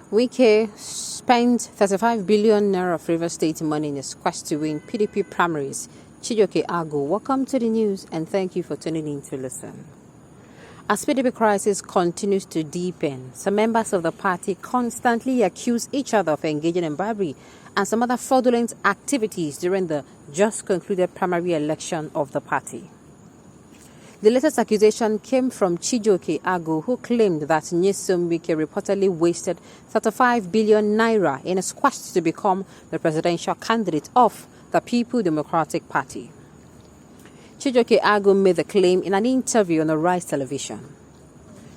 Wike spent 35 billion naira of River State money in his quest to win PDP primaries. Chijoke Ago, welcome to the news and thank you for tuning in to listen. As PDP crisis continues to deepen, some members of the party constantly accuse each other of engaging in bribery and some other fraudulent activities during the just concluded primary election of the party. The latest accusation came from Chijoke Ago, who claimed that Nyesom Wike reportedly wasted 35 billion naira in his quest to become the presidential candidate of the People Democratic Party. Chijoke Ago made the claim in an interview on Arise television.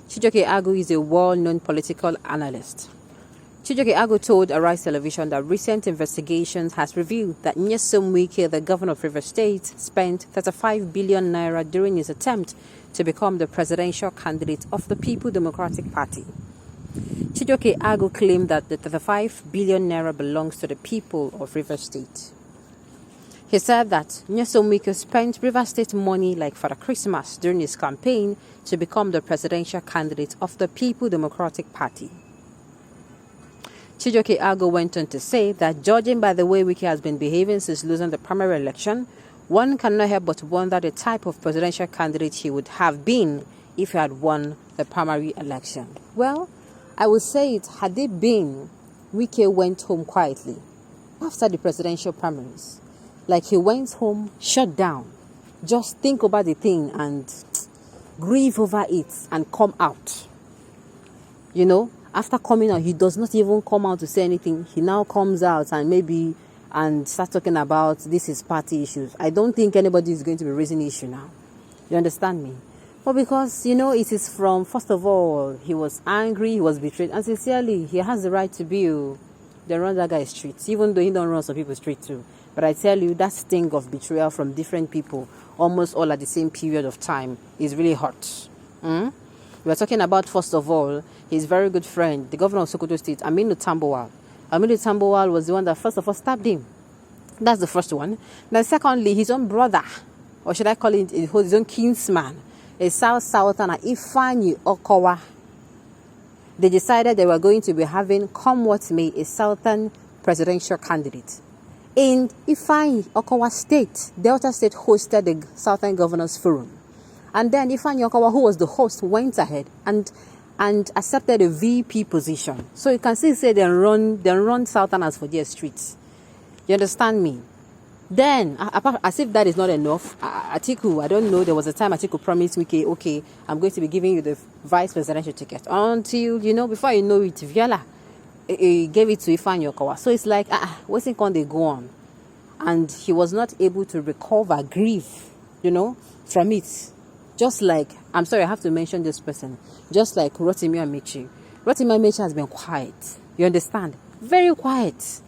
Chijoke Ago is a well-known political analyst. Chijoke Ago told Arise television that recent investigations has revealed that Nyesom Wike, the governor of River State, spent 35 billion naira during his attempt to become the presidential candidate of the People Democratic Party. Chijoke Ago claimed that the 35 billion naira belongs to the people of River State. He said that Nyesom Wike spent River State money like Father Christmas during his campaign to become the presidential candidate of the People Democratic Party. Chijoke Ago went on to say that judging by the way Wike has been behaving since losing the primary election, one cannot help but wonder the type of presidential candidate he would have been if he had won the primary election. Well, I would say it had it been Wike went home quietly after the presidential primaries. Like he went home, shut down, just think about the thing and grieve over it and come out. You know? After coming out, he does not even come out to say anything. He now comes out and start talking about this is party issues. I don't think anybody is going to be raising the issue now. You understand me? But because, it is from, first of all, he was angry, he was betrayed. And sincerely, he has the right to be. They run that guy streets, even though he don't run some people street too. But I tell you, that sting of betrayal from different people, almost all at the same period of time, is really hot. We're talking about, first of all, his very good friend, the governor of Sokoto State, Aminu Tambuwal. Aminu Tambuwal was the one that first of all stabbed him. That's the first one. Then secondly, his own brother, or should I call it his own kinsman, a Southerner, Ifeanyi Okowa. They decided they were going to be having, come what may, a Southern presidential candidate. In Ifeanyi Okowa State, Delta State hosted the Southern Governors Forum. And then Ifeanyi Okowa, who was the host, went ahead and accepted a VP position. So you can still say they run Southerners for their streets. You understand me? Then, as if that is not enough, Atiku, I don't know, there was a time Atiku promised Wike, okay, I'm going to be giving you the vice presidential ticket. Until, before you know it, Viola gave it to Ifeanyi Okowa. So it's like, what's it going to go on? And he was not able to recover grief, from it. Just like, I'm sorry, I have to mention this person. Just like Rotimi Amici. Rotimi Amici has been quiet. You understand? Very quiet.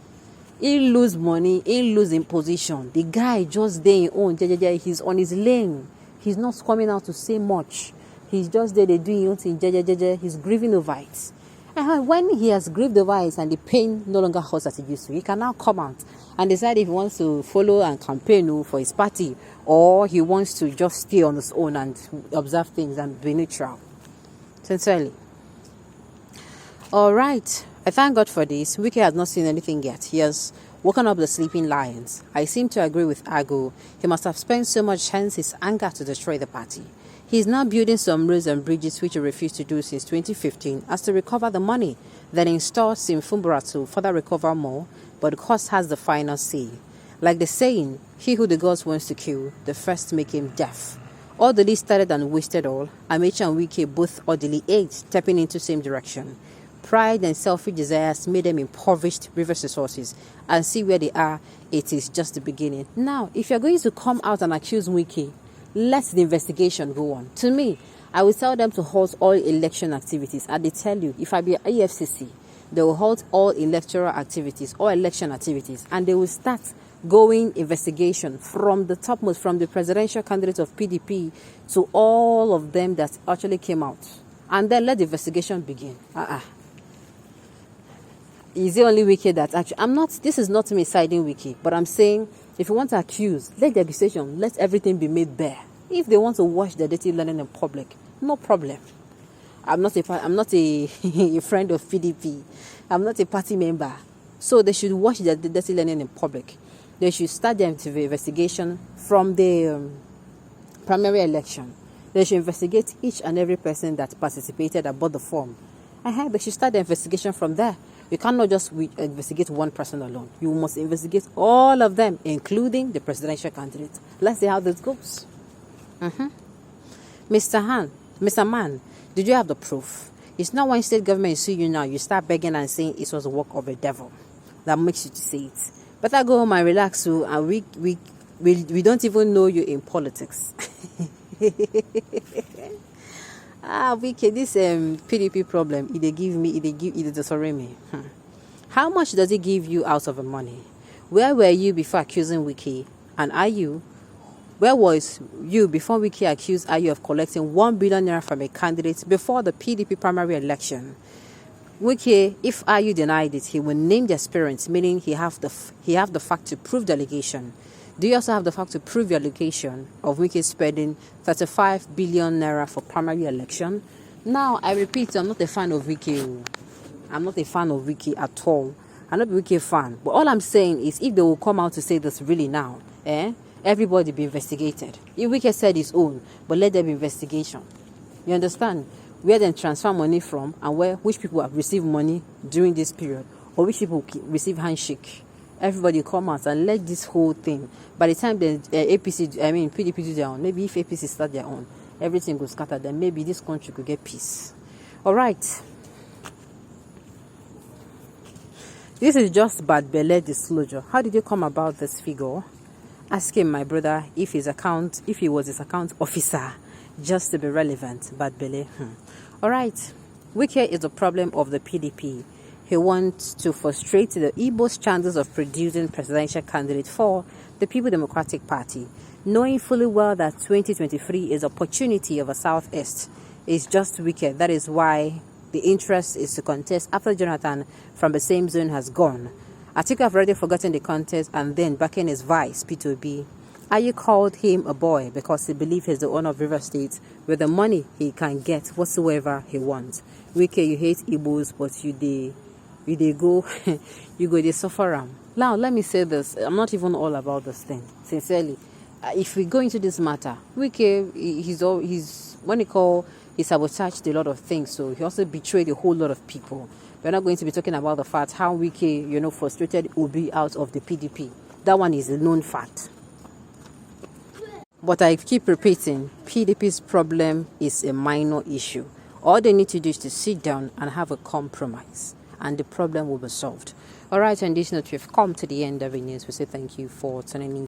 He lose money. He lose in position. The guy just there in own. He's on his lane. He's not coming out to say much. He's just there. They're doing his thing. He's grieving over it. And when he has grieved over it and the pain no longer hurts as it used to, he can now come out and decide if he wants to follow and campaign for his party, or he wants to just stay on his own and observe things and be neutral. Sincerely. All right. I thank God for this. Wike has not seen anything yet. He has woken up the sleeping lions. I seem to agree with Ago. He must have spent so much hence his anger to destroy the party. He is now building some roads and bridges which he refused to do since 2015 as to recover the money, then install Simfumbura to further recover more, but the cost has the final say. Like the saying, he who the gods wants to kill, the first make him deaf. All the least started and wasted all. Amechi and Wike both orderly ate, stepping into same direction. Pride and selfish desires made them impoverished river resources, and see where they are, it is just the beginning. Now, if you're going to come out and accuse Wike, let the investigation go on. To me, I will tell them to halt all election activities. And they tell you, if I be EFCC, they will halt all electoral activities, all election activities, and they will start going investigation from the topmost, from the presidential candidate of PDP to all of them that actually came out. And then let the investigation begin. Is it only Wike that actually... this is not me siding Wike, but I'm saying, if you want to accuse, let the accusation, let everything be made bare. If they want to wash their dirty linen in public, no problem. I'm not a a friend of PDP. I'm not a party member. So they should watch the dirty learning in public. They should start the investigation from the primary election. They should investigate each and every person that participated and bought the form. They should start the investigation from there. You cannot just investigate one person alone. You must investigate all of them, including the presidential candidate. Let's see how this goes. Mr. Man, did you have the proof? It's not when state government sue you now, you start begging and saying it was the work of a devil. That makes you to say it. Better go home and relax, so and we don't even know you in politics. Wike, this PDP problem, it destroy me. How much does it give you out of the money? Where were you before accusing Wike? And where was you before Wike accused Ayu of collecting 1 billion naira from a candidate before the PDP primary election? Wike, if Ayu denied it, he will name the aspirant, meaning he have the fact to prove the allegation. Do you also have the fact to prove your allegation of Wike spending 35 billion naira for primary election? Now, I repeat, I'm not a fan of Wike. I'm not a fan of Wike at all. I'm not a Wike fan. But all I'm saying is, if they will come out to say this really now, everybody be investigated. If Wike said his own, but let there be investigation. You understand? Where they transfer money from, and which people have received money during this period, or which people receive handshake. Everybody come out and let this whole thing. By the time the PDP do their own, maybe if APC start their own, everything goes scatter. Then maybe this country could get peace. All right. This is just bad belle disclosure. How did you come about this figure? Ask him, my brother, if he was his account officer, just to be relevant. Bad belle. All right. Wike is the problem of the PDP. He wants to frustrate the Igbo's chances of producing presidential candidate for the People Democratic Party, knowing fully well that 2023 is opportunity of a Southeast. It's just wicked. That is why the interest is to contest after Jonathan from the same zone has gone. Atiku have already forgotten the contest and then backing his vice, P2B. Ayu called him a boy because he believes he's the owner of River State with the money he can get whatsoever he wants. Wike, you hate Igbos, but you go they suffer. Now, let me say this. I'm not even all about this thing. Sincerely, if we go into this matter, Wike, he sabotaged a lot of things. So he also betrayed a whole lot of people. We're not going to be talking about the fact how Wike, frustrated Obi out of the PDP. That one is a known fact. But I keep repeating, PDP's problem is a minor issue. All they need to do is to sit down and have a compromise, and the problem will be solved. All right, on this note, we've come to the end of the news. We say thank you for tuning in.